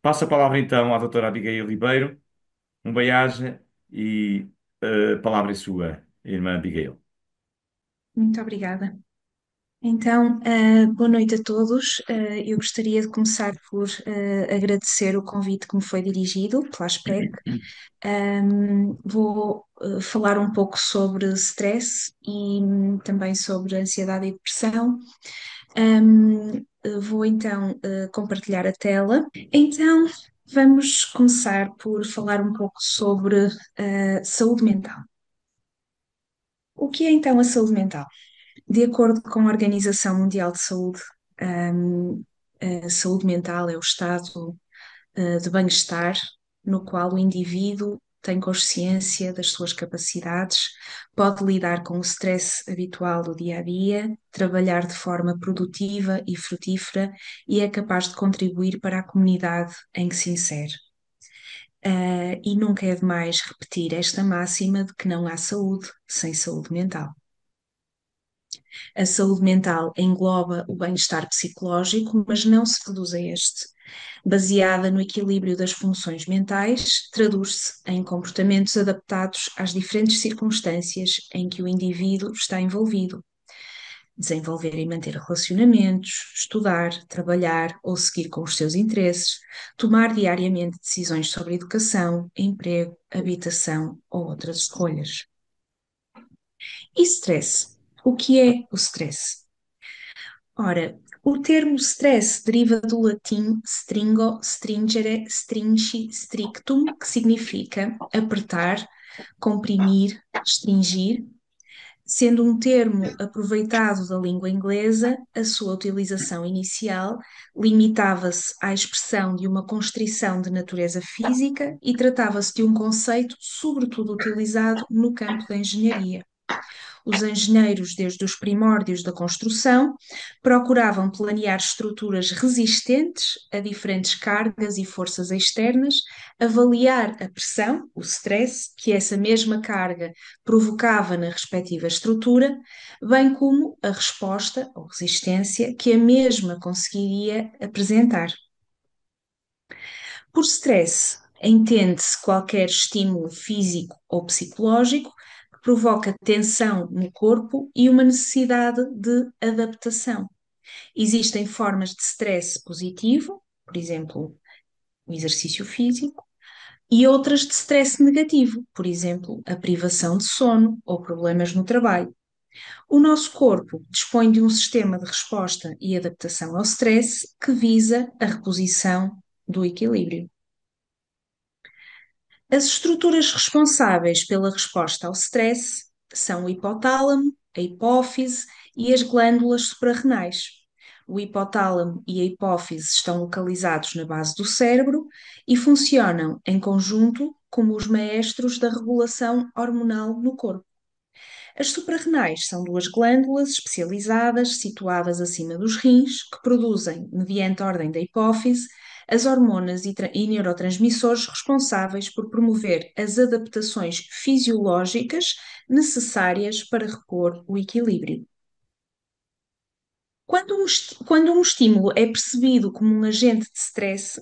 Passo a palavra então à doutora Abigail Ribeiro, um bem-aja e a palavra é sua, irmã Abigail. Muito obrigada. Então, boa noite a todos. Eu gostaria de começar por agradecer o convite que me foi dirigido pela ASPREC. Vou falar um pouco sobre stress e também sobre ansiedade e depressão. Vou então compartilhar a tela. Então, vamos começar por falar um pouco sobre saúde mental. O que é então a saúde mental? De acordo com a Organização Mundial de Saúde, hum, a saúde mental é o estado, de bem-estar no qual o indivíduo tem consciência das suas capacidades, pode lidar com o stress habitual do dia a dia, trabalhar de forma produtiva e frutífera e é capaz de contribuir para a comunidade em que se insere. E nunca é demais repetir esta máxima de que não há saúde sem saúde mental. A saúde mental engloba o bem-estar psicológico, mas não se reduz a este. Baseada no equilíbrio das funções mentais, traduz-se em comportamentos adaptados às diferentes circunstâncias em que o indivíduo está envolvido. Desenvolver e manter relacionamentos, estudar, trabalhar ou seguir com os seus interesses, tomar diariamente decisões sobre educação, emprego, habitação ou outras escolhas. E stress? O que é o stress? Ora, o termo stress deriva do latim stringo, stringere, stringi, strictum, que significa apertar, comprimir, restringir. Sendo um termo aproveitado da língua inglesa, a sua utilização inicial limitava-se à expressão de uma constrição de natureza física e tratava-se de um conceito sobretudo utilizado no campo da engenharia. Os engenheiros, desde os primórdios da construção, procuravam planear estruturas resistentes a diferentes cargas e forças externas, avaliar a pressão, o stress, que essa mesma carga provocava na respectiva estrutura, bem como a resposta ou resistência que a mesma conseguiria apresentar. Por stress, entende-se qualquer estímulo físico ou psicológico que provoca tensão no corpo e uma necessidade de adaptação. Existem formas de stress positivo, por exemplo, o exercício físico, e outras de stress negativo, por exemplo, a privação de sono ou problemas no trabalho. O nosso corpo dispõe de um sistema de resposta e adaptação ao stress que visa a reposição do equilíbrio. As estruturas responsáveis pela resposta ao stress são o hipotálamo, a hipófise e as glândulas suprarrenais. O hipotálamo e a hipófise estão localizados na base do cérebro e funcionam em conjunto como os maestros da regulação hormonal no corpo. As suprarrenais são duas glândulas especializadas situadas acima dos rins que produzem, mediante a ordem da hipófise, as hormonas e neurotransmissores responsáveis por promover as adaptações fisiológicas necessárias para repor o equilíbrio. Quando um estímulo é percebido como um agente de stress,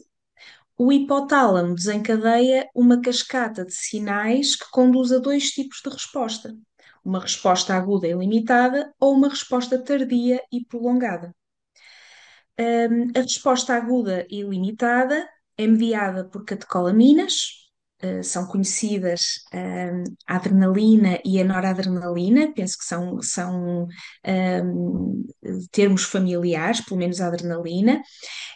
o hipotálamo desencadeia uma cascata de sinais que conduz a dois tipos de resposta: uma resposta aguda e limitada ou uma resposta tardia e prolongada. A resposta aguda e limitada é mediada por catecolaminas, são conhecidas a adrenalina e a noradrenalina, penso que são termos familiares, pelo menos a adrenalina.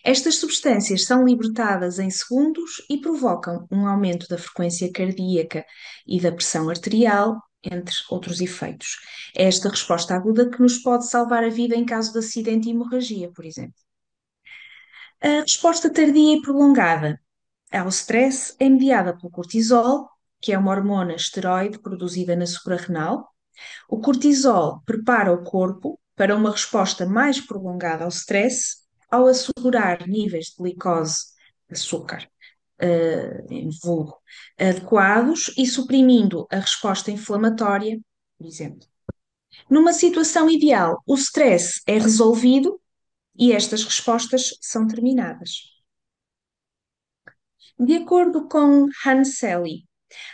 Estas substâncias são libertadas em segundos e provocam um aumento da frequência cardíaca e da pressão arterial, entre outros efeitos. É esta resposta aguda que nos pode salvar a vida em caso de acidente e hemorragia, por exemplo. A resposta tardia e prolongada ao stress é mediada pelo cortisol, que é uma hormona esteroide produzida na suprarrenal. O cortisol prepara o corpo para uma resposta mais prolongada ao stress, ao assegurar níveis de glicose, açúcar, em vulgo, adequados e suprimindo a resposta inflamatória, por exemplo. Numa situação ideal, o stress é resolvido e estas respostas são terminadas. De acordo com Hans Selye,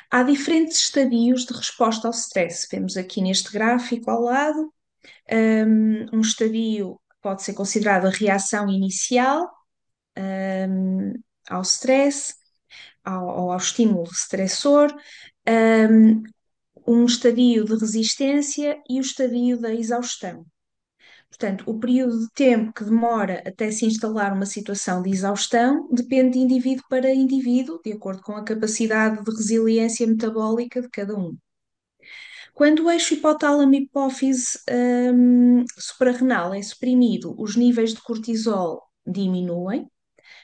há diferentes estadios de resposta ao stress. Vemos aqui neste gráfico ao lado, um estadio que pode ser considerado a reação inicial, um, ao stress, ao estímulo estressor, um, um estadio de resistência e o estadio da exaustão. Portanto, o período de tempo que demora até se instalar uma situação de exaustão depende de indivíduo para indivíduo, de acordo com a capacidade de resiliência metabólica de cada um. Quando o eixo hipotálamo-hipófise suprarrenal é suprimido, os níveis de cortisol diminuem.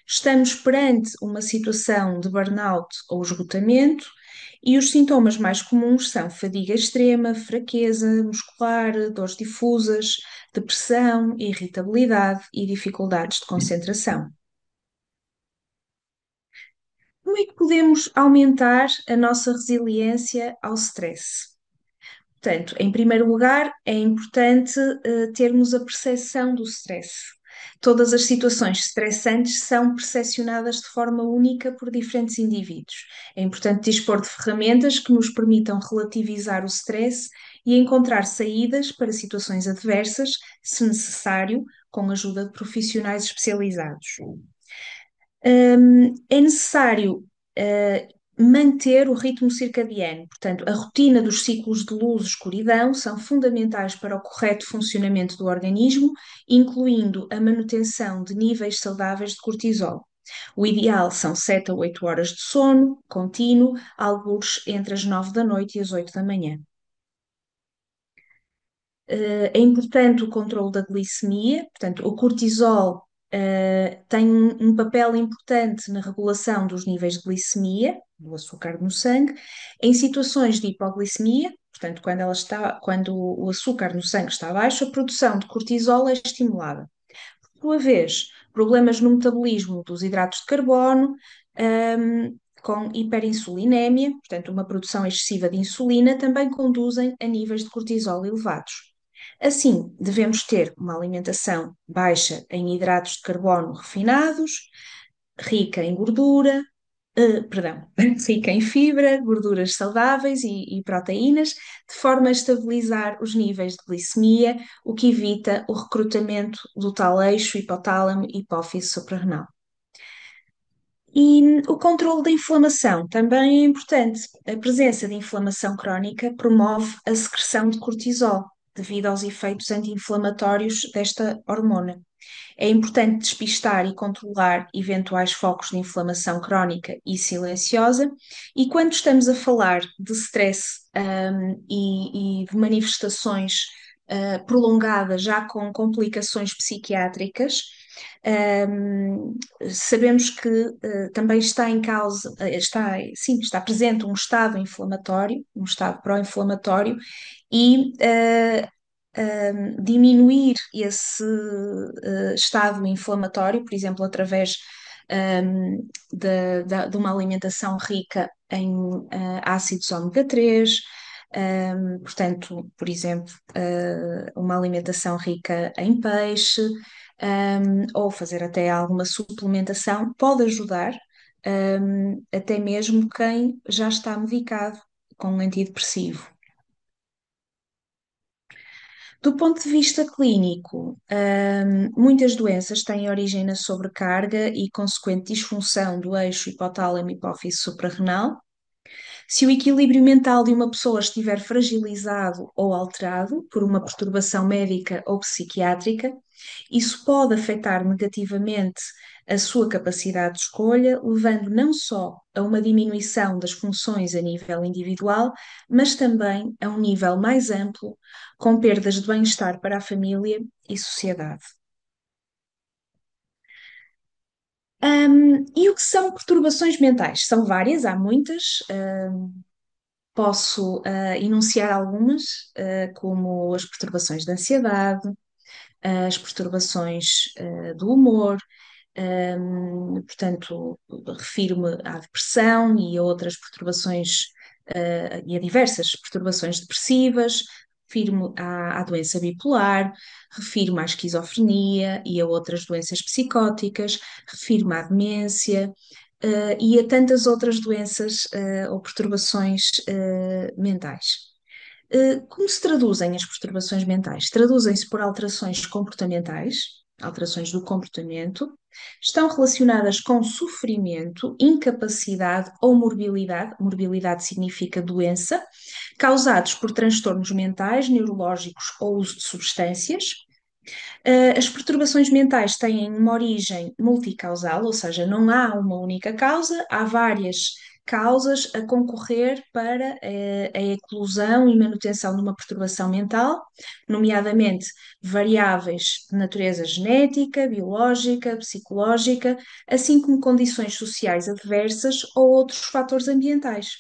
Estamos perante uma situação de burnout ou esgotamento, e os sintomas mais comuns são fadiga extrema, fraqueza muscular, dores difusas, depressão, irritabilidade e dificuldades de concentração. Como é que podemos aumentar a nossa resiliência ao stress? Portanto, em primeiro lugar, é importante termos a percepção do stress. Todas as situações estressantes são percepcionadas de forma única por diferentes indivíduos. É importante dispor de ferramentas que nos permitam relativizar o stress e encontrar saídas para situações adversas, se necessário, com a ajuda de profissionais especializados. É necessário manter o ritmo circadiano, portanto, a rotina dos ciclos de luz e escuridão são fundamentais para o correto funcionamento do organismo, incluindo a manutenção de níveis saudáveis de cortisol. O ideal são 7 a 8 horas de sono contínuo, algures entre as 9 da noite e as 8 da manhã. É importante o controle da glicemia, portanto, o cortisol tem um papel importante na regulação dos níveis de glicemia, do açúcar no sangue, em situações de hipoglicemia, portanto, quando o açúcar no sangue está baixo, a produção de cortisol é estimulada. Por sua vez, problemas no metabolismo dos hidratos de carbono, com hiperinsulinémia, portanto, uma produção excessiva de insulina, também conduzem a níveis de cortisol elevados. Assim, devemos ter uma alimentação baixa em hidratos de carbono refinados, rica em gordura, perdão, rica em fibra, gorduras saudáveis e proteínas, de forma a estabilizar os níveis de glicemia, o que evita o recrutamento do tal eixo hipotálamo e hipófise suprarrenal. E o controle da inflamação também é importante. A presença de inflamação crónica promove a secreção de cortisol, devido aos efeitos anti-inflamatórios desta hormona. É importante despistar e controlar eventuais focos de inflamação crónica e silenciosa, e quando estamos a falar de stress, e de manifestações, prolongadas, já com complicações psiquiátricas, sabemos que também está em causa, sim, está presente um estado inflamatório, um estado pró-inflamatório, e diminuir esse estado inflamatório, por exemplo, através de uma alimentação rica em ácidos ômega 3, portanto, por exemplo, uma alimentação rica em peixe, ou fazer até alguma suplementação, pode ajudar, até mesmo quem já está medicado com um antidepressivo. Do ponto de vista clínico, muitas doenças têm origem na sobrecarga e consequente disfunção do eixo hipotálamo-hipófise suprarrenal. Se o equilíbrio mental de uma pessoa estiver fragilizado ou alterado por uma perturbação médica ou psiquiátrica, isso pode afetar negativamente a sua capacidade de escolha, levando não só a uma diminuição das funções a nível individual, mas também a um nível mais amplo, com perdas de bem-estar para a família e sociedade. E o que são perturbações mentais? São várias, há muitas. Posso enunciar algumas, como as perturbações de ansiedade, as perturbações do humor, portanto, refiro-me à depressão e a outras perturbações, e a diversas perturbações depressivas, refiro-me à doença bipolar, refiro-me à esquizofrenia e a outras doenças psicóticas, refiro-me à demência, e a tantas outras doenças, ou perturbações, mentais. Como se traduzem as perturbações mentais? Traduzem-se por alterações comportamentais, alterações do comportamento, estão relacionadas com sofrimento, incapacidade ou morbilidade, morbilidade significa doença, causados por transtornos mentais, neurológicos ou uso de substâncias. As perturbações mentais têm uma origem multicausal, ou seja, não há uma única causa, há várias causas a concorrer para a eclosão e manutenção de uma perturbação mental, nomeadamente variáveis de natureza genética, biológica, psicológica, assim como condições sociais adversas ou outros fatores ambientais.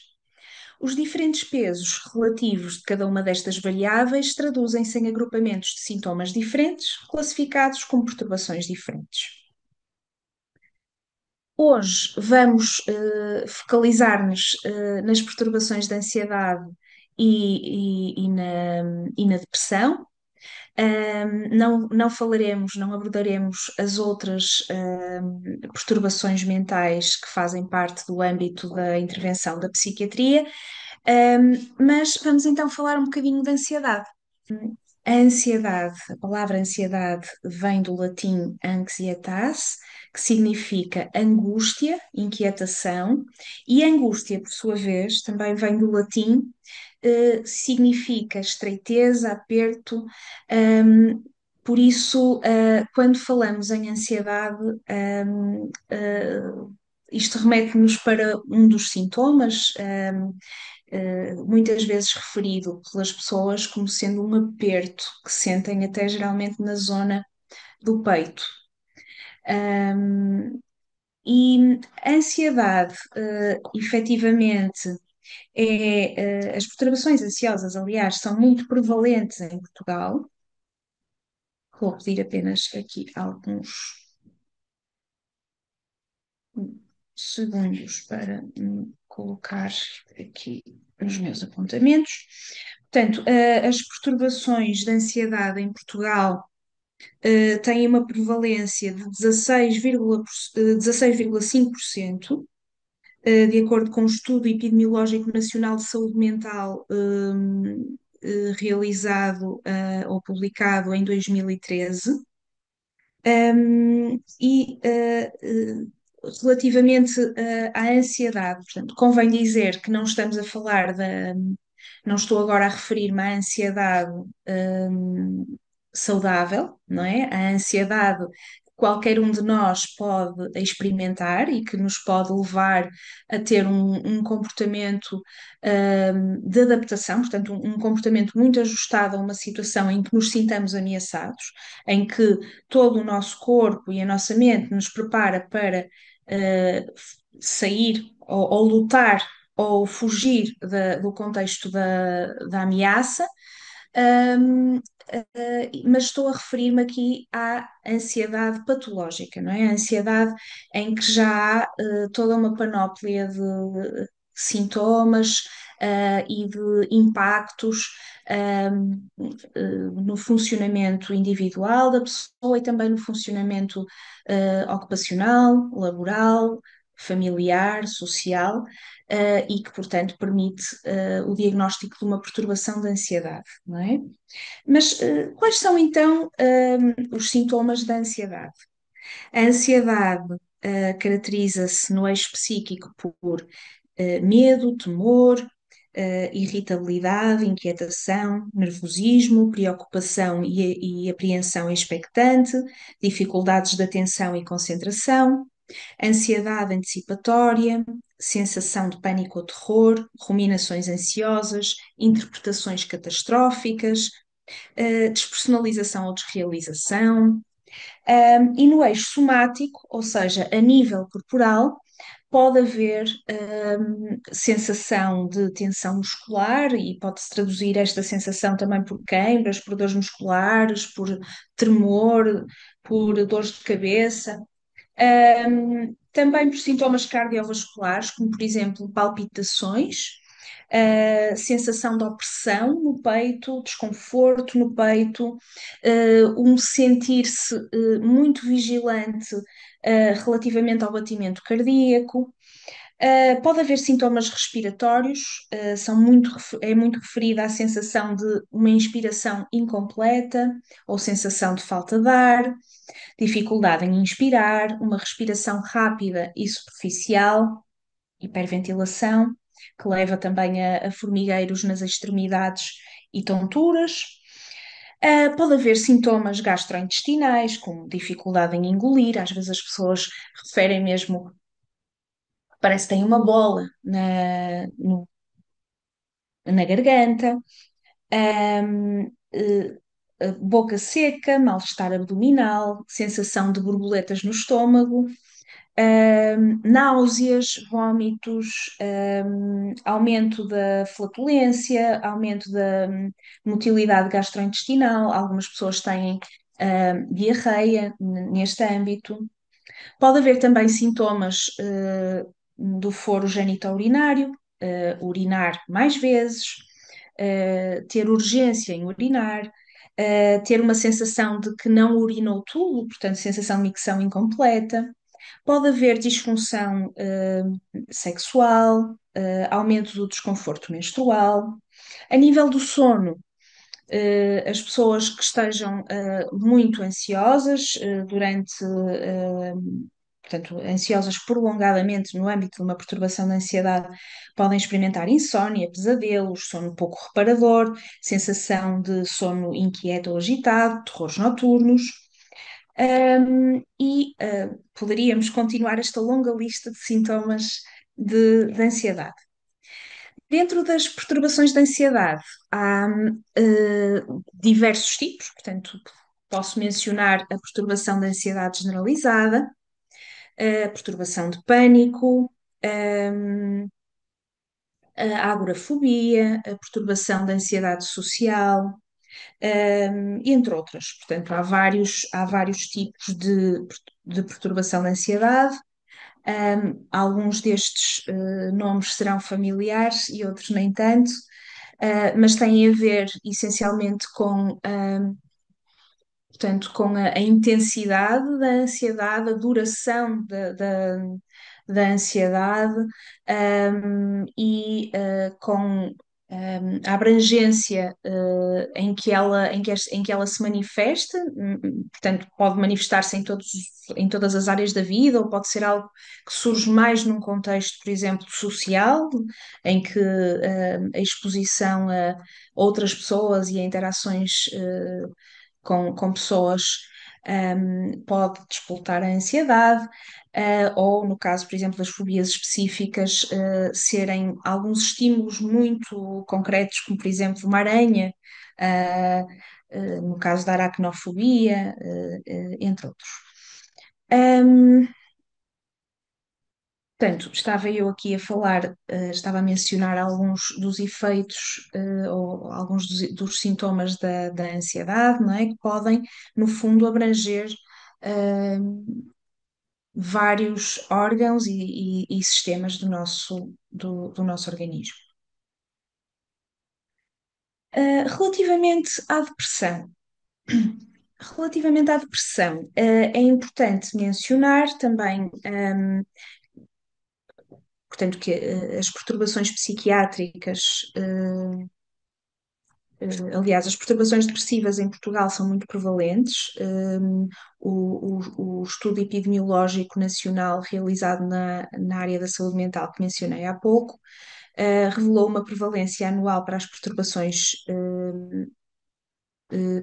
Os diferentes pesos relativos de cada uma destas variáveis traduzem-se em agrupamentos de sintomas diferentes, classificados como perturbações diferentes. Hoje vamos focalizar-nos nas perturbações de ansiedade e na depressão. Não falaremos, não abordaremos as outras perturbações mentais que fazem parte do âmbito da intervenção da psiquiatria, mas vamos então falar um bocadinho de ansiedade. A ansiedade, a palavra ansiedade vem do latim anxietas, que significa angústia, inquietação, e angústia, por sua vez, também vem do latim, significa estreiteza, aperto. Por isso, quando falamos em ansiedade, isto remete-nos para um dos sintomas, muitas vezes referido pelas pessoas como sendo um aperto que sentem até geralmente na zona do peito. Um, e a ansiedade, efetivamente, as perturbações ansiosas, aliás, são muito prevalentes em Portugal. Vou pedir apenas aqui alguns segundos para me colocar aqui nos meus apontamentos. Portanto, as perturbações de ansiedade em Portugal têm uma prevalência de 16,5%, de acordo com o Estudo Epidemiológico Nacional de Saúde Mental, realizado ou publicado em 2013. Relativamente à ansiedade, portanto, convém dizer que não estamos a falar da. Não estou agora a referir-me à ansiedade saudável, não é? A ansiedade que qualquer um de nós pode experimentar e que nos pode levar a ter um comportamento de adaptação, portanto, um comportamento muito ajustado a uma situação em que nos sintamos ameaçados, em que todo o nosso corpo e a nossa mente nos prepara para sair ou lutar ou fugir do contexto da ameaça, um, mas estou a referir-me aqui à ansiedade patológica, não é? A ansiedade em que já há toda uma panóplia de sintomas e de impactos no funcionamento individual da pessoa e também no funcionamento ocupacional, laboral, familiar, social, e que, portanto, permite o diagnóstico de uma perturbação de ansiedade, não é? Mas quais são então os sintomas da ansiedade? A ansiedade caracteriza-se no eixo psíquico por medo, temor, irritabilidade, inquietação, nervosismo, preocupação e apreensão expectante, dificuldades de atenção e concentração, ansiedade antecipatória, sensação de pânico ou terror, ruminações ansiosas, interpretações catastróficas, despersonalização ou desrealização. E no eixo somático, ou seja, a nível corporal, pode haver sensação de tensão muscular e pode-se traduzir esta sensação também por queimbras, por dores musculares, por tremor, por dores de cabeça. Também por sintomas cardiovasculares, como por exemplo palpitações, sensação de opressão no peito, desconforto no peito, um sentir-se muito vigilante relativamente ao batimento cardíaco. Pode haver sintomas respiratórios, é muito referida à sensação de uma inspiração incompleta ou sensação de falta de ar, dificuldade em inspirar, uma respiração rápida e superficial, hiperventilação, que leva também a formigueiros nas extremidades e tonturas. Pode haver sintomas gastrointestinais, como dificuldade em engolir, às vezes as pessoas referem mesmo, parece que têm uma bola na garganta. Boca seca, mal-estar abdominal, sensação de borboletas no estômago, náuseas, vômitos, aumento da flatulência, aumento da motilidade gastrointestinal. Algumas pessoas têm diarreia neste âmbito. Pode haver também sintomas do foro genitourinário, urinar mais vezes, ter urgência em urinar, ter uma sensação de que não urinou tudo, portanto, sensação de micção incompleta. Pode haver disfunção sexual, aumento do desconforto menstrual. A nível do sono, as pessoas que estejam muito ansiosas portanto, ansiosas prolongadamente no âmbito de uma perturbação de ansiedade, podem experimentar insónia, pesadelos, sono pouco reparador, sensação de sono inquieto ou agitado, terrores noturnos. Poderíamos continuar esta longa lista de sintomas de ansiedade. Dentro das perturbações de ansiedade, há diversos tipos, portanto, posso mencionar a perturbação de ansiedade generalizada, a perturbação de pânico, a agorafobia, a perturbação de ansiedade social, entre outras. Portanto, há vários tipos de perturbação de ansiedade. Alguns destes nomes serão familiares e outros nem tanto, mas têm a ver essencialmente portanto, com a intensidade da ansiedade, a duração da ansiedade, com a abrangência em que ela se manifesta, portanto, pode manifestar-se em todas as áreas da vida, ou pode ser algo que surge mais num contexto, por exemplo, social, em que a exposição a outras pessoas e a interações com pessoas pode despoltar a ansiedade, ou no caso, por exemplo, das fobias específicas, serem alguns estímulos muito concretos, como por exemplo uma aranha, uh, no caso da aracnofobia, entre outros. Um, Portanto, estava eu aqui a falar, estava a mencionar alguns dos efeitos, ou alguns dos sintomas da ansiedade, não é? Que podem, no fundo, abranger, eh, vários órgãos e sistemas do nosso organismo. Relativamente à depressão. Relativamente à depressão, é importante mencionar também, portanto, que as perturbações psiquiátricas, aliás, as perturbações depressivas em Portugal são muito prevalentes. O estudo epidemiológico nacional realizado na área da saúde mental que mencionei há pouco, revelou uma prevalência anual para as perturbações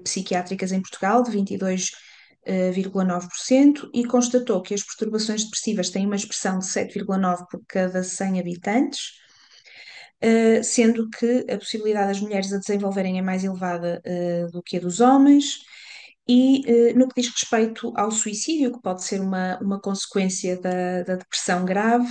psiquiátricas em Portugal de 22,9% e constatou que as perturbações depressivas têm uma expressão de 7,9 por cada 100 habitantes, sendo que a possibilidade das mulheres a desenvolverem é mais elevada do que a dos homens. E no que diz respeito ao suicídio, que pode ser uma consequência da depressão grave,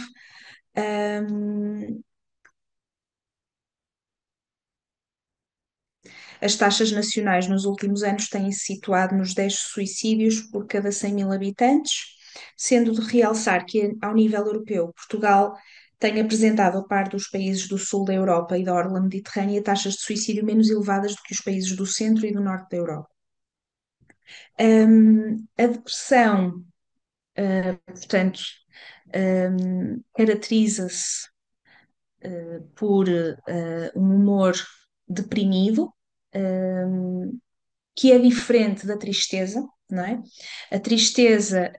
as taxas nacionais nos últimos anos têm-se situado nos 10 suicídios por cada 100.000 habitantes, sendo de realçar que, ao nível europeu, Portugal tem apresentado, a par dos países do sul da Europa e da orla mediterrânea, taxas de suicídio menos elevadas do que os países do centro e do norte da Europa. A depressão Portanto, caracteriza-se por um humor deprimido, que é diferente da tristeza, não é? A tristeza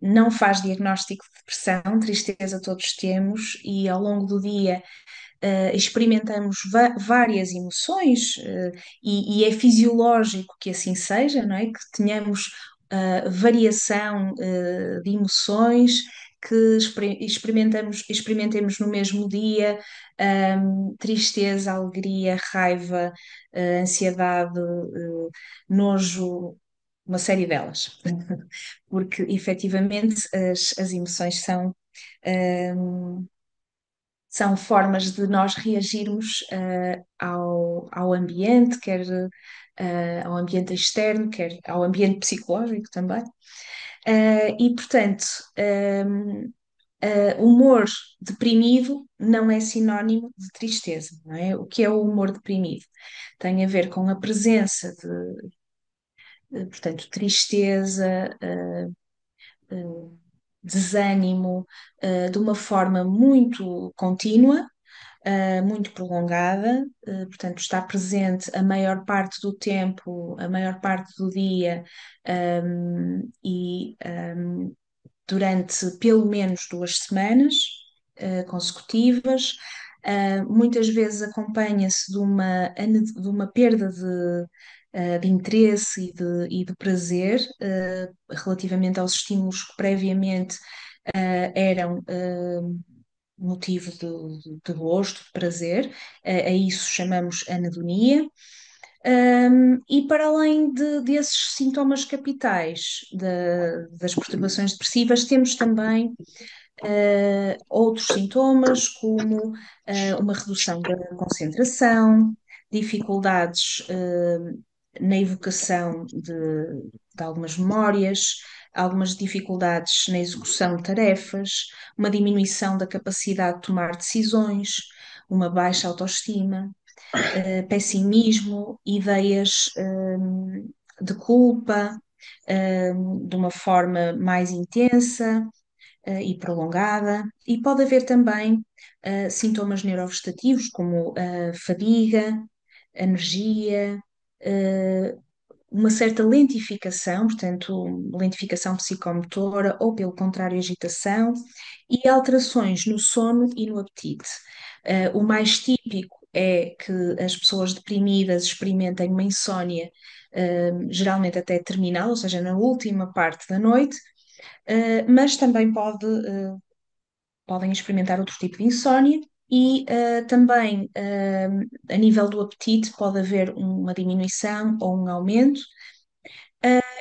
não faz diagnóstico de depressão, tristeza todos temos, e ao longo do dia experimentamos várias emoções, e é fisiológico que assim seja, não é? Que tenhamos variação de emoções, que experimentemos no mesmo dia tristeza, alegria, raiva, ansiedade, nojo, uma série delas. Porque efetivamente as emoções são formas de nós reagirmos ao ambiente, quer ao ambiente externo, quer ao ambiente psicológico também. E, portanto, humor deprimido não é sinónimo de tristeza, não é? O que é o humor deprimido? Tem a ver com a presença portanto, tristeza, desânimo, de uma forma muito contínua, muito prolongada, portanto, está presente a maior parte do tempo, a maior parte do dia, e durante pelo menos 2 semanas consecutivas. Muitas vezes acompanha-se de uma perda de interesse e de prazer relativamente aos estímulos que previamente eram motivo de gosto, de prazer. A isso chamamos anedonia. E para além desses sintomas capitais das perturbações depressivas, temos também outros sintomas, como uma redução da concentração, dificuldades na evocação de algumas memórias, algumas dificuldades na execução de tarefas, uma diminuição da capacidade de tomar decisões, uma baixa autoestima, pessimismo, ideias de culpa, de uma forma mais intensa e prolongada, e pode haver também sintomas neurovegetativos como fadiga, energia, uh, uma certa lentificação, portanto, lentificação psicomotora ou, pelo contrário, agitação, e alterações no sono e no apetite. O mais típico é que as pessoas deprimidas experimentem uma insónia, geralmente até terminal, ou seja, na última parte da noite, mas também podem experimentar outro tipo de insónia e também a nível do apetite pode haver uma diminuição ou um aumento.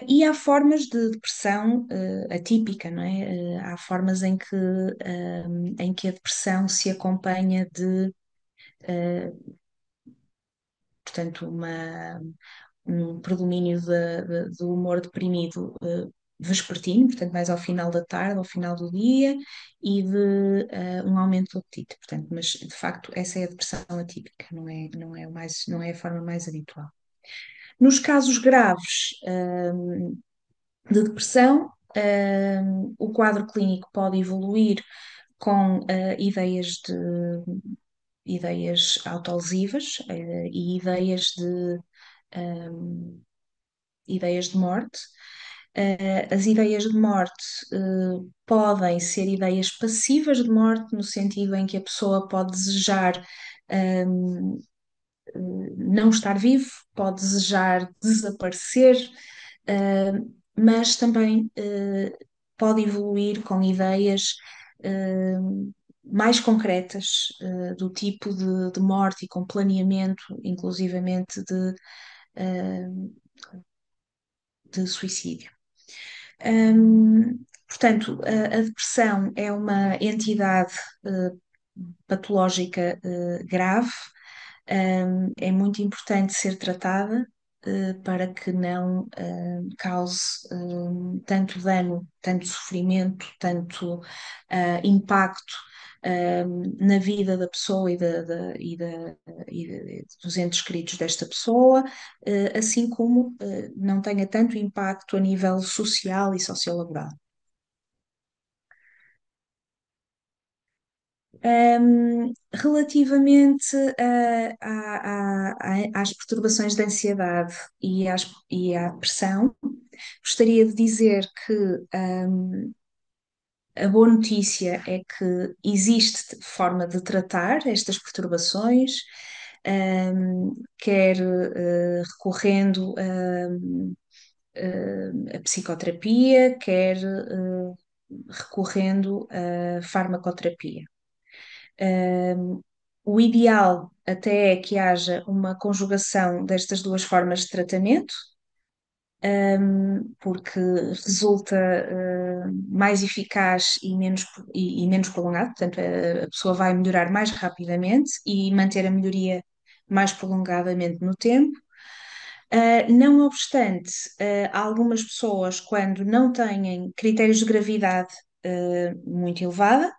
E há formas de depressão atípica, não é? Há formas em que a depressão se acompanha de, portanto, um predomínio do humor deprimido vespertino, portanto, mais ao final da tarde, ao final do dia, e de um aumento do apetite. Portanto, mas de facto essa é a depressão atípica, não é a forma mais habitual. Nos casos graves de depressão, o quadro clínico pode evoluir com ideias autolesivas e ideias de morte. As ideias de morte podem ser ideias passivas de morte, no sentido em que a pessoa pode desejar não estar vivo, pode desejar desaparecer, mas também pode evoluir com ideias mais concretas, do tipo de morte e com planeamento, inclusivamente de suicídio. Portanto, a depressão é uma entidade patológica grave. É muito importante ser tratada para que não cause tanto dano, tanto sofrimento, tanto impacto na vida da pessoa e dos entes queridos desta pessoa, assim como não tenha tanto impacto a nível social e sociolaboral. Relativamente às perturbações de ansiedade e à pressão, gostaria de dizer que a boa notícia é que existe forma de tratar estas perturbações, quer recorrendo a psicoterapia, quer recorrendo a farmacoterapia. Um, o ideal até é que haja uma conjugação destas duas formas de tratamento, porque resulta mais eficaz e menos prolongado, portanto, a pessoa vai melhorar mais rapidamente e manter a melhoria mais prolongadamente no tempo. Não obstante, há algumas pessoas, quando não têm critérios de gravidade muito elevada,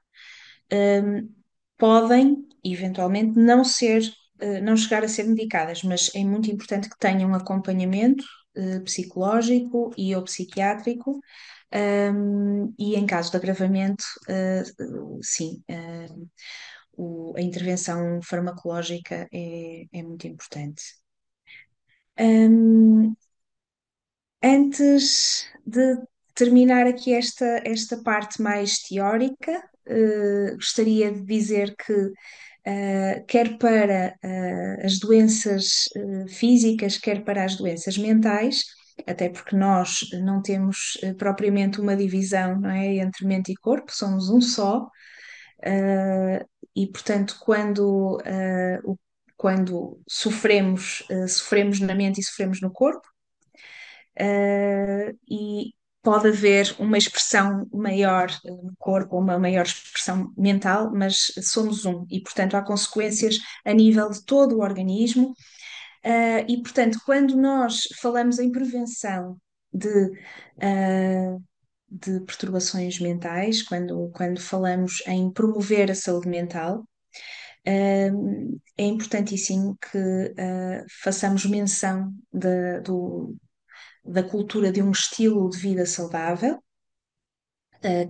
um, podem, eventualmente, não chegar a ser medicadas, mas é muito importante que tenham um acompanhamento psicológico e ou psiquiátrico, e em caso de agravamento, sim, a intervenção farmacológica é muito importante. Um, Antes de terminar aqui esta parte mais teórica, gostaria de dizer que, quer para as doenças físicas, quer para as doenças mentais, até porque nós não temos propriamente uma divisão, não é, entre mente e corpo, somos um só, eh, e portanto, quando sofremos, sofremos na mente e sofremos no corpo, e pode haver uma expressão maior no corpo, uma maior expressão mental, mas somos um e, portanto, há consequências a nível de todo o organismo. E, portanto, quando nós falamos em prevenção de, de perturbações mentais, quando falamos em promover a saúde mental, é importantíssimo que façamos menção da cultura de um estilo de vida saudável,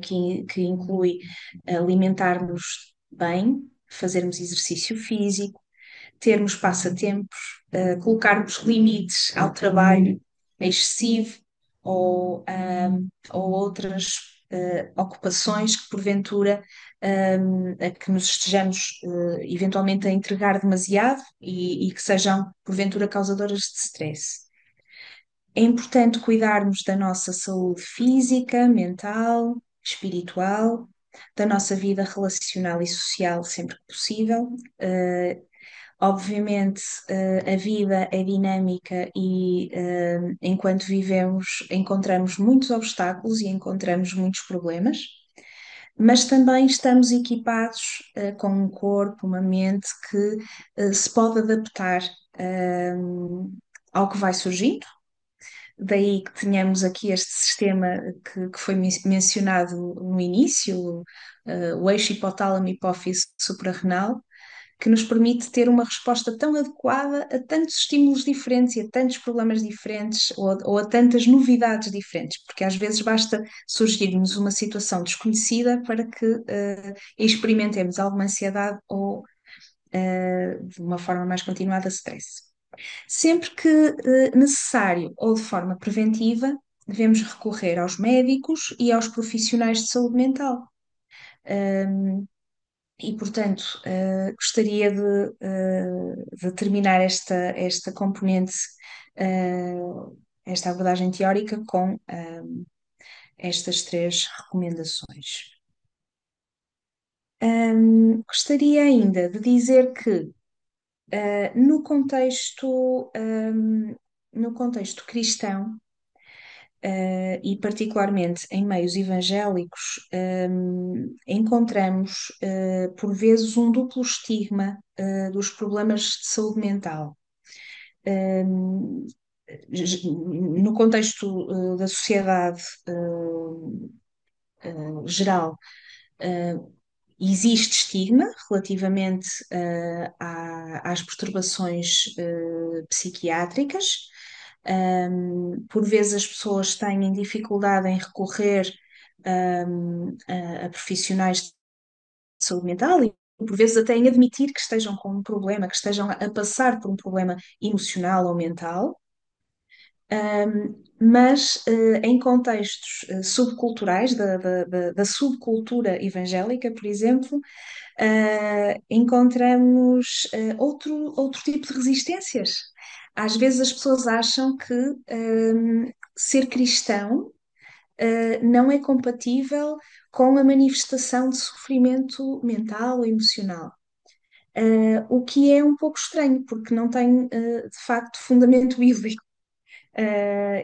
que inclui alimentar-nos bem, fazermos exercício físico, termos passatempos, colocarmos limites ao trabalho excessivo ou outras ocupações que porventura a que nos estejamos eventualmente a entregar demasiado e que sejam porventura causadoras de stress. É importante cuidarmos da nossa saúde física, mental, espiritual, da nossa vida relacional e social sempre que possível. Obviamente, a vida é dinâmica e, enquanto vivemos, encontramos muitos obstáculos e encontramos muitos problemas, mas também estamos equipados, com um corpo, uma mente que, se pode adaptar, ao que vai surgindo. Daí que tenhamos aqui este sistema que foi mencionado no início, o eixo hipotálamo-hipófise suprarrenal, que nos permite ter uma resposta tão adequada a tantos estímulos diferentes e a tantos problemas diferentes ou a tantas novidades diferentes, porque às vezes basta surgir-nos uma situação desconhecida para que experimentemos alguma ansiedade ou, de uma forma mais continuada, stress. Sempre que necessário ou de forma preventiva, devemos recorrer aos médicos e aos profissionais de saúde mental. E, portanto, gostaria de terminar esta componente, esta abordagem teórica, com estas três recomendações. Gostaria ainda de dizer que, no no contexto cristão, e particularmente em meios evangélicos, encontramos por vezes um duplo estigma dos problemas de saúde mental. Um, no contexto da sociedade geral, existe estigma relativamente às perturbações psiquiátricas. Por vezes as pessoas têm dificuldade em recorrer a profissionais saúde mental e por vezes até em admitir que estejam com um problema, que estejam a passar por um problema emocional ou mental, mas em contextos subculturais, da subcultura evangélica, por exemplo, encontramos outro tipo de resistências. Às vezes as pessoas acham que ser cristão não é compatível com a manifestação de sofrimento mental ou emocional. O que é um pouco estranho, porque não tem, de facto, fundamento bíblico.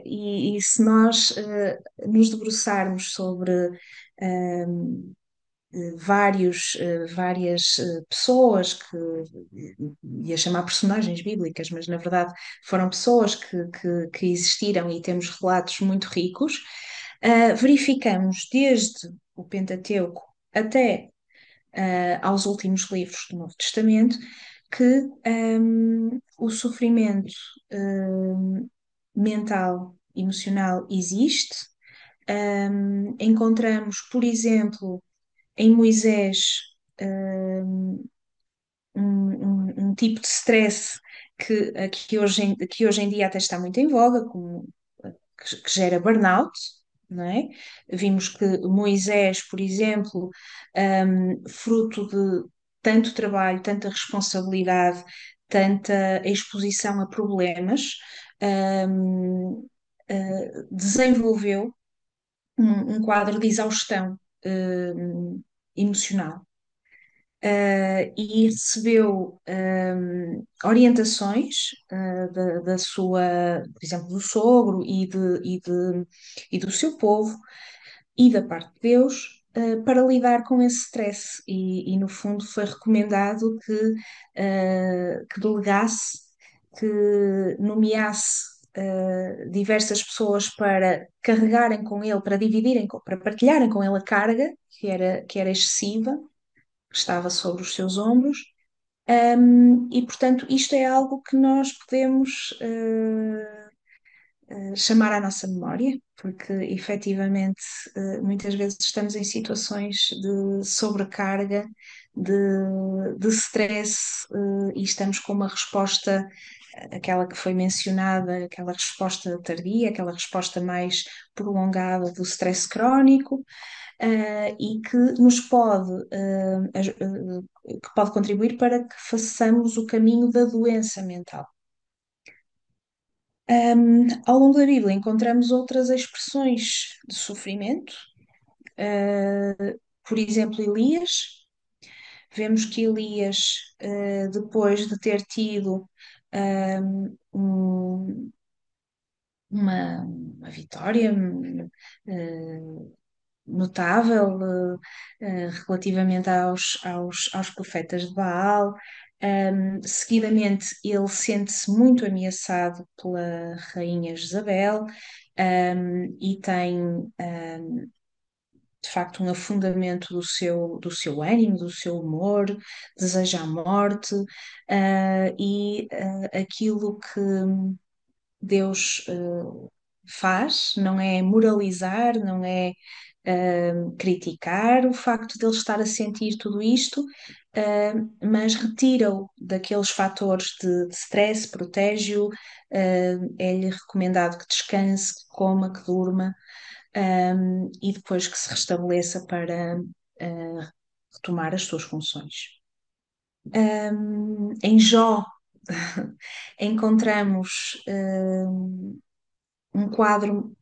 E se nós nos debruçarmos sobre várias pessoas que ia chamar personagens bíblicas, mas na verdade foram pessoas que existiram e temos relatos muito ricos, verificamos desde o Pentateuco até aos últimos livros do Novo Testamento que o sofrimento mental, emocional existe. Encontramos, por exemplo, em Moisés um tipo de stress que hoje em dia até está muito em voga, que gera burnout, não é? Vimos que Moisés, por exemplo, fruto de tanto trabalho, tanta responsabilidade, tanta exposição a problemas, desenvolveu um quadro de exaustão emocional. E recebeu orientações da sua, por exemplo, do sogro e do seu povo e da parte de Deus para lidar com esse stress. E, no fundo, foi recomendado que delegasse, que nomeasse diversas pessoas para carregarem com ele, para dividirem, para partilharem com ele a carga que era excessiva, que estava sobre os seus ombros. E, portanto, isto é algo que nós podemos chamar à nossa memória, porque efetivamente muitas vezes estamos em situações de sobrecarga, de stress, e estamos com uma resposta, aquela que foi mencionada, aquela resposta tardia, aquela resposta mais prolongada do stress crónico, e que nos pode, que pode contribuir para que façamos o caminho da doença mental. Ao longo da Bíblia encontramos outras expressões de sofrimento, por exemplo, Elias. Vemos que Elias, depois de ter tido uma vitória notável relativamente aos profetas de Baal. Seguidamente, ele sente-se muito ameaçado pela rainha Jezabel, e tem, de facto, um afundamento do seu ânimo, do seu humor, deseja a morte, e aquilo que Deus faz não é moralizar, não é criticar o facto de ele estar a sentir tudo isto, mas retira-o daqueles fatores de stress, protege-o, é-lhe recomendado que descanse, que coma, que durma, e depois que se restabeleça para retomar as suas funções. Em Jó, encontramos um quadro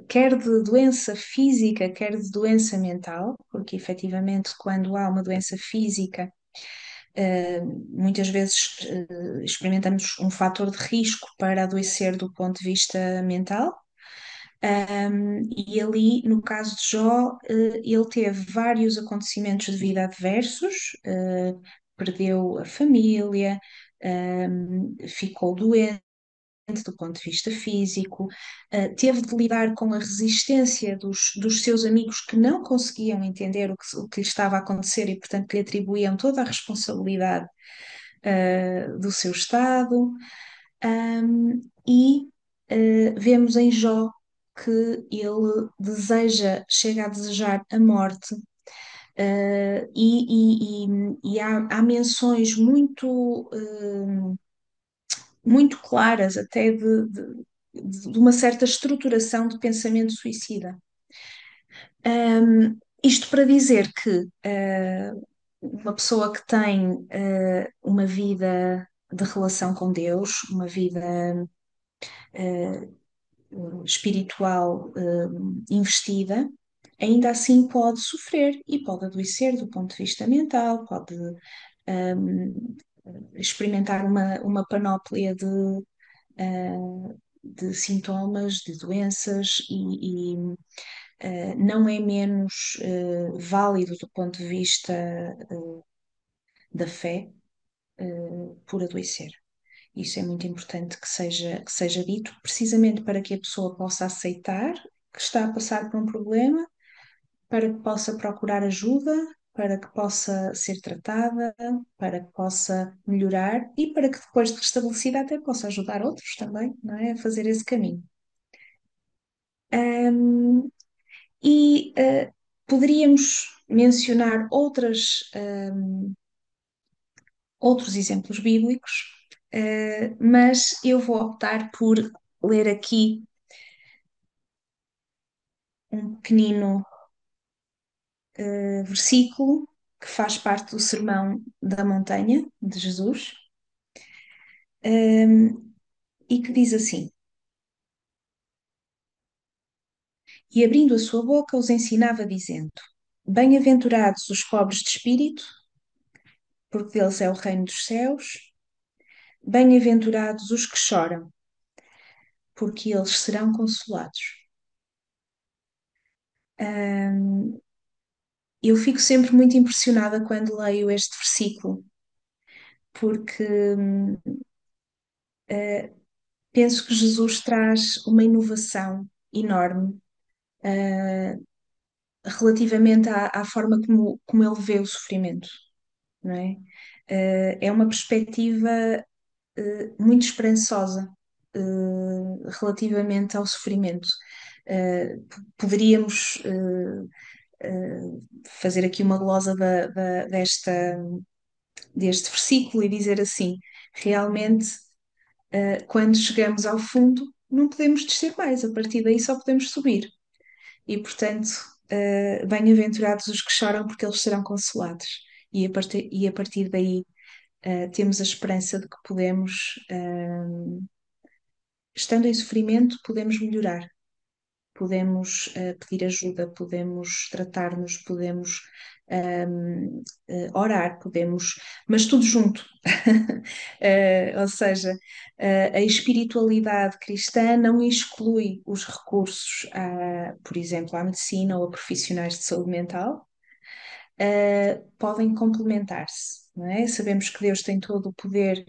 quer de doença física, quer de doença mental, porque efetivamente, quando há uma doença física, muitas vezes experimentamos um fator de risco para adoecer do ponto de vista mental. E ali, no caso de Jó, ele teve vários acontecimentos de vida adversos, perdeu a família, ficou doente do ponto de vista físico, teve de lidar com a resistência dos seus amigos que não conseguiam entender o que lhe estava a acontecer e, portanto, lhe atribuíam toda a responsabilidade do seu estado. E vemos em Jó que ele chega a desejar a morte, E há menções muito claras até de uma certa estruturação de pensamento suicida. Isto para dizer que uma pessoa que tem uma vida de relação com Deus, uma vida espiritual investida, ainda assim pode sofrer e pode adoecer do ponto de vista mental, pode experimentar uma panóplia de sintomas, de doenças e não é menos válido do ponto de vista da fé por adoecer. Isso é muito importante que seja dito, precisamente para que a pessoa possa aceitar que está a passar por um problema, para que possa procurar ajuda, para que possa ser tratada, para que possa melhorar e para que depois de restabelecida até possa ajudar outros também, não é? A fazer esse caminho. Ahm, e poderíamos mencionar outros exemplos bíblicos, mas eu vou optar por ler aqui um pequenino versículo que faz parte do Sermão da Montanha de Jesus, e que diz assim: E abrindo a sua boca, os ensinava, dizendo: Bem-aventurados os pobres de espírito, porque deles é o reino dos céus. Bem-aventurados os que choram, porque eles serão consolados. Hum, eu fico sempre muito impressionada quando leio este versículo, porque penso que Jesus traz uma inovação enorme relativamente à forma como ele vê o sofrimento, não é? É uma perspectiva muito esperançosa relativamente ao sofrimento. Poderíamos fazer aqui uma glosa deste versículo e dizer assim: realmente, quando chegamos ao fundo, não podemos descer mais, a partir daí só podemos subir. E, portanto, bem-aventurados os que choram, porque eles serão consolados. E a partir daí, temos a esperança de que podemos, estando em sofrimento, podemos melhorar, podemos pedir ajuda, podemos tratar-nos, podemos orar, podemos, mas tudo junto. Ou seja, a espiritualidade cristã não exclui os recursos, por exemplo, à medicina ou a profissionais de saúde mental, podem complementar-se. Não é? Sabemos que Deus tem todo o poder,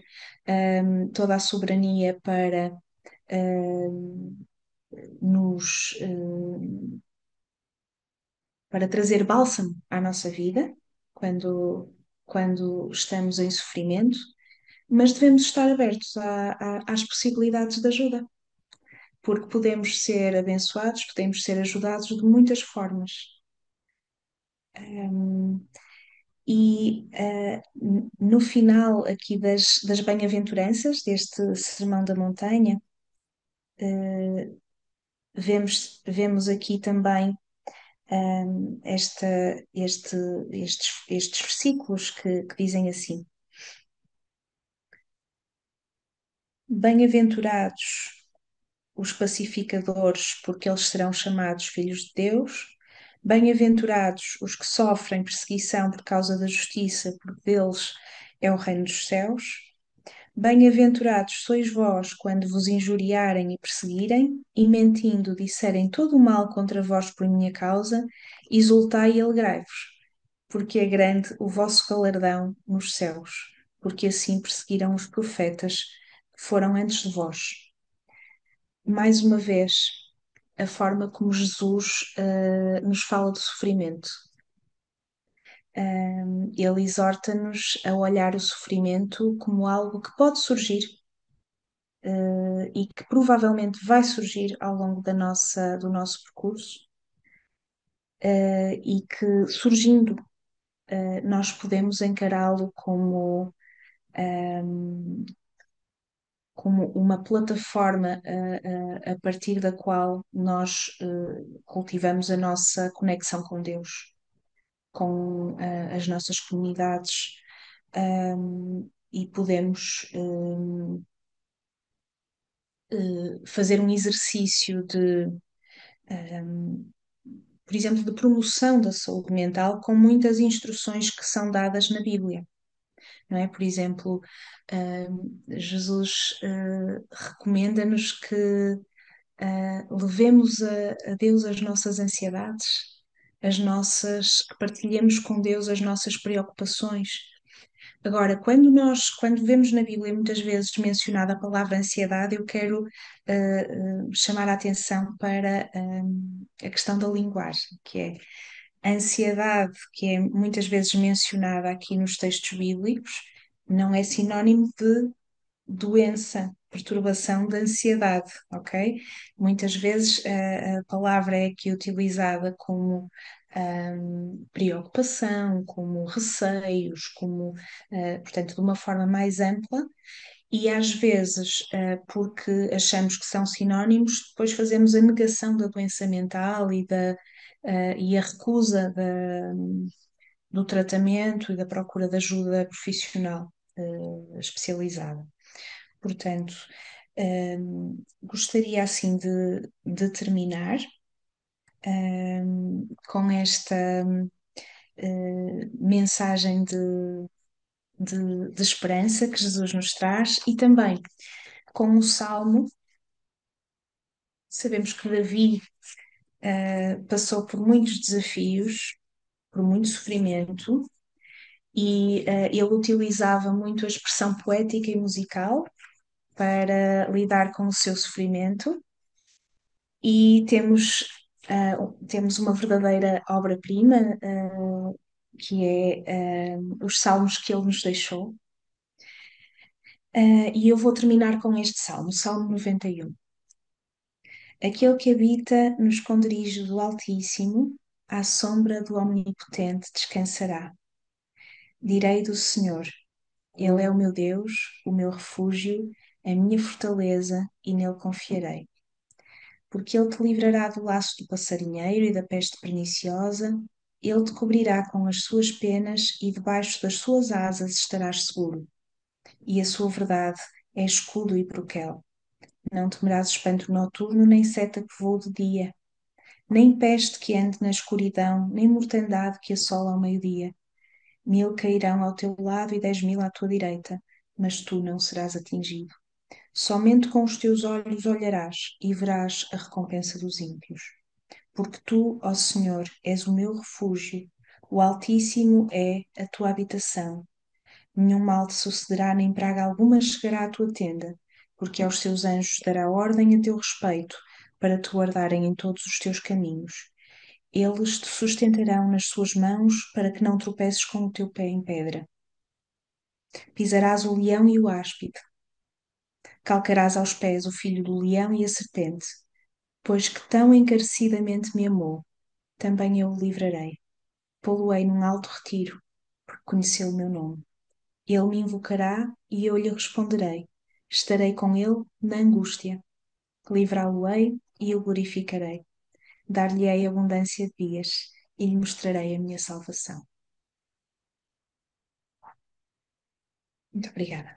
toda a soberania para nos para trazer bálsamo à nossa vida quando estamos em sofrimento, mas devemos estar abertos às possibilidades de ajuda, porque podemos ser abençoados, podemos ser ajudados de muitas formas. Um, no final aqui das bem-aventuranças, deste Sermão da Montanha, vemos aqui também estes versículos que dizem assim: Bem-aventurados os pacificadores, porque eles serão chamados filhos de Deus. Bem-aventurados os que sofrem perseguição por causa da justiça, porque deles é o reino dos céus. Bem-aventurados sois vós quando vos injuriarem e perseguirem, e mentindo disserem todo o mal contra vós por minha causa, exultai e alegrai-vos, porque é grande o vosso galardão nos céus, porque assim perseguiram os profetas que foram antes de vós. Mais uma vez, a forma como Jesus nos fala de sofrimento. Ele exorta-nos a olhar o sofrimento como algo que pode surgir e que provavelmente vai surgir ao longo do nosso percurso, e que surgindo nós podemos encará-lo como uma plataforma a partir da qual nós cultivamos a nossa conexão com Deus, com as nossas comunidades, e podemos fazer um exercício um, por exemplo, de promoção da saúde mental com muitas instruções que são dadas na Bíblia, não é? Por exemplo, Jesus recomenda-nos que levemos a Deus as nossas ansiedades, que partilhemos com Deus as nossas preocupações. Agora, quando vemos na Bíblia muitas vezes mencionada a palavra ansiedade, eu quero chamar a atenção para a questão da linguagem, que é a ansiedade, que é muitas vezes mencionada aqui nos textos bíblicos, não é sinónimo de doença, perturbação da ansiedade, ok? Muitas vezes a palavra é aqui utilizada como preocupação, como receios, portanto, de uma forma mais ampla, e às vezes, porque achamos que são sinónimos, depois fazemos a negação da doença mental e a recusa do tratamento e da procura de ajuda profissional especializada. Portanto, gostaria assim de terminar com esta mensagem de esperança que Jesus nos traz e também com o Salmo. Sabemos que Davi passou por muitos desafios, por muito sofrimento, e ele utilizava muito a expressão poética e musical para lidar com o seu sofrimento. E temos uma verdadeira obra-prima, que é os salmos que ele nos deixou. E eu vou terminar com este salmo, Salmo 91. Aquele que habita no esconderijo do Altíssimo, à sombra do Omnipotente descansará. Direi do Senhor, Ele é o meu Deus, o meu refúgio, a minha fortaleza, e nele confiarei. Porque ele te livrará do laço do passarinheiro e da peste perniciosa, ele te cobrirá com as suas penas e debaixo das suas asas estarás seguro. E a sua verdade é escudo e broquel. Não temerás espanto noturno, nem seta que voe de dia, nem peste que ande na escuridão, nem mortandade que assola ao meio-dia. 1.000 cairão ao teu lado e 10.000 à tua direita, mas tu não serás atingido. Somente com os teus olhos olharás e verás a recompensa dos ímpios. Porque tu, ó Senhor, és o meu refúgio, o Altíssimo é a tua habitação. Nenhum mal te sucederá, nem praga alguma chegará à tua tenda, porque aos seus anjos dará ordem a teu respeito, para te guardarem em todos os teus caminhos. Eles te sustentarão nas suas mãos, para que não tropeces com o teu pé em pedra. Pisarás o leão e o áspide, calcarás aos pés o filho do leão e a serpente, pois que tão encarecidamente me amou, também eu o livrarei. Pô-lo-ei num alto retiro, porque conheceu o meu nome. Ele me invocará e eu lhe responderei. Estarei com ele na angústia. Livrá-lo-ei e eu glorificarei. Dar-lhe-ei abundância de dias e lhe mostrarei a minha salvação. Muito obrigada.